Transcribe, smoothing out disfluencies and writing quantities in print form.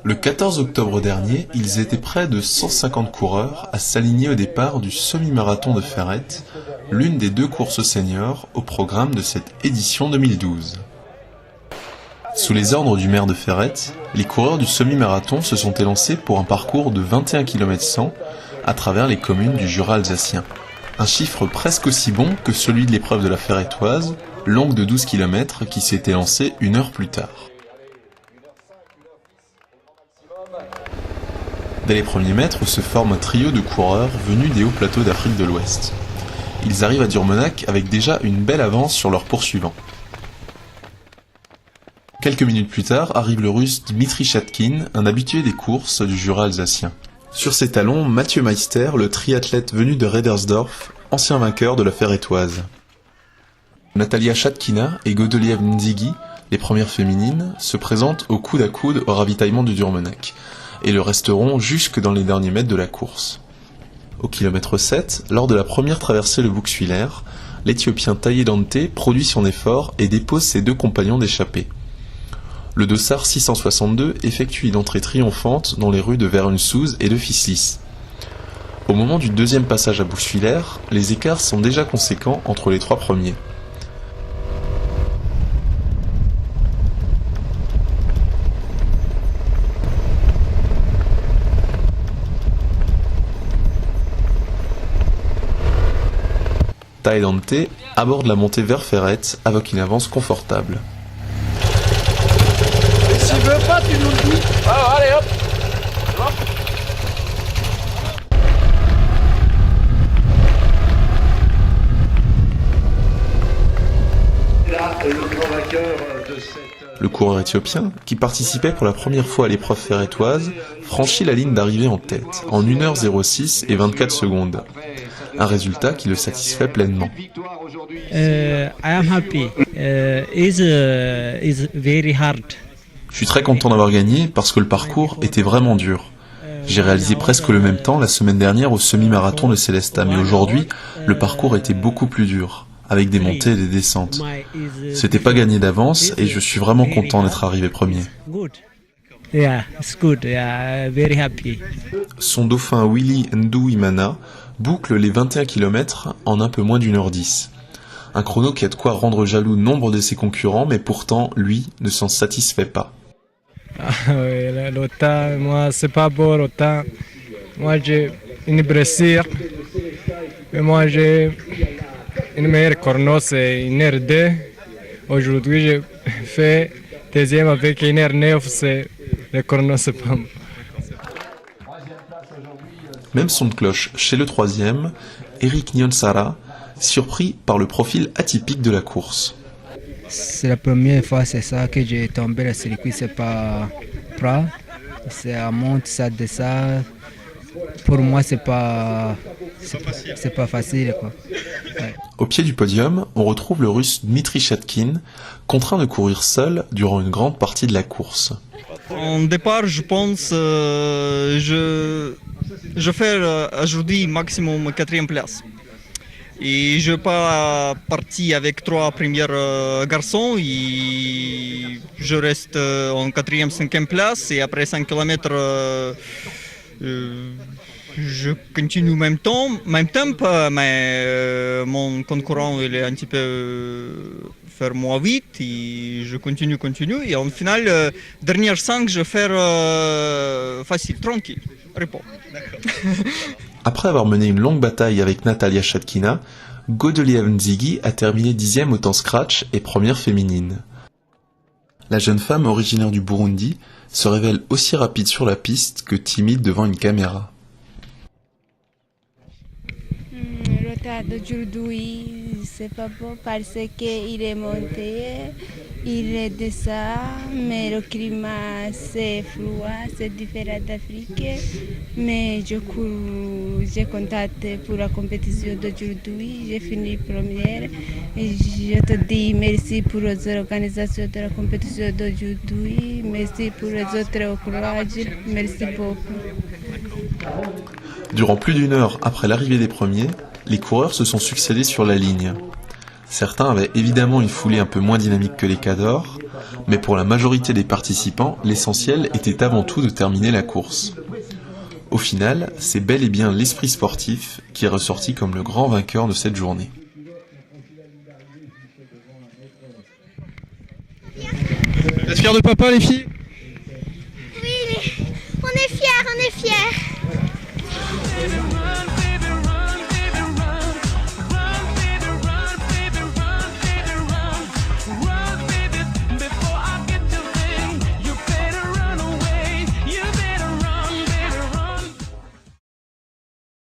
Le 14 octobre dernier, ils étaient près de 150 coureurs à s'aligner au départ du semi-marathon de Ferrette, l'une des 2 courses seniors au programme de cette édition 2012. Sous les ordres du maire de Ferrette, les coureurs du semi-marathon se sont élancés pour un parcours de 21 km 100 à travers les communes du Jura alsacien. Un chiffre presque aussi bon que celui de l'épreuve de la Ferrettoise, longue de 12 km qui s'est élancée 1 heure plus tard. Dès les premiers mètres se forme un trio de coureurs venus des hauts plateaux d'Afrique de l'Ouest. Ils arrivent à Durmenac avec déjà une belle avance sur leurs poursuivants. Quelques minutes plus tard arrive le russe Dmitri Chatkin, un habitué des courses du Jura alsacien. Sur ses talons, Mathieu Meister, le triathlète venu de Redersdorf, ancien vainqueur de la Ferrettoise. Natalia Chatkina et Godelieve Nzigi, les premières féminines, se présentent au coude à coude au ravitaillement du Durmenac, et le resteront jusque dans les derniers mètres de la course. Au kilomètre 7, lors de la première traversée le Buxwiller, l'Éthiopien Taye Dante produit son effort et dépose ses 2 compagnons d'échappée. Le dossard 662 effectue une entrée triomphante dans les rues de Verunsouz et de Fislis. Au moment du deuxième passage à Buxwiller, les écarts sont déjà conséquents entre les 3 premiers. Taye Dante aborde la montée vers Ferrette avec une avance confortable. Si tu veux pas, tu nous le dis. Ah, allez hop. Le coureur éthiopien, qui participait pour la première fois à l'épreuve ferrettoise, franchit la ligne d'arrivée en tête, en 1h06 et 24 secondes. Un résultat qui le satisfait pleinement. I am happy. Is very hard. Je suis très content d'avoir gagné parce que le parcours était vraiment dur. J'ai réalisé presque le même temps la semaine dernière au semi-marathon de Célestat, mais aujourd'hui, le parcours était beaucoup plus dur, avec des montées et des descentes. C'était pas gagné d'avance et je suis vraiment content d'être arrivé premier. Yeah, it's good. Yeah, very happy. Son dauphin Willy Ndouimana boucle les 21 km en un peu moins d'1h10. Un chrono qui a de quoi rendre jaloux nombre de ses concurrents, mais pourtant, lui, ne s'en satisfait pas. Ah oui, le temps, moi, c'est pas beau le temps. Moi, j'ai une blessure. Et moi, j'ai une meilleure chrono, c'est 1h02. Aujourd'hui, j'ai fait deuxième avec 1h09, c'est le chrono, c'est pas bon. Même son de cloche chez le 3e, Eric Nyonsara, surpris par le profil atypique de la course. C'est la première fois, c'est ça que j'ai tombé le circuit, c'est pas plat, c'est à monte, ça descend. Pour moi, c'est pas facile, quoi. Ouais. Au pied du podium, on retrouve le russe Dmitri Chatkin, contraint de courir seul durant une grande partie de la course. En départ, je pense, je fais aujourd'hui maximum 4e place. Et je pas parti avec 3 premiers garçons et je reste en 4e, 5e place et après 5 km je continue même tempo, mais mon concurrent il est un petit peu faire moins vite et je continue et en final dernière 5 je vais faire facile, tranquille, repos. Après avoir mené une longue bataille avec Natalia Chatkina, Godelieve Nzigi a terminé 10e au temps scratch et première féminine. La jeune femme originaire du Burundi se révèle aussi rapide sur la piste que timide devant une caméra. Le tas d'aujourd'hui, c'est pas bon parce qu'il est monté, il est descend, mais le climat c'est froid, c'est différent d'Afrique. Mais je cours, j'ai contacté pour la compétition d'aujourd'hui, j'ai fini première. Et je te dis merci pour les organisations de la compétition d'aujourd'hui, merci pour les autres courage, merci beaucoup. Durant plus d'1 heure après l'arrivée des premiers, les coureurs se sont succédés sur la ligne. Certains avaient évidemment une foulée un peu moins dynamique que les cadors, Mais pour la majorité des participants, l'essentiel était avant tout de terminer la course. Au final, c'est bel et bien l'esprit sportif qui est ressorti comme le grand vainqueur de cette journée. Vous êtes fiers de papa, les filles? Oui, on est fiers, on est fiers.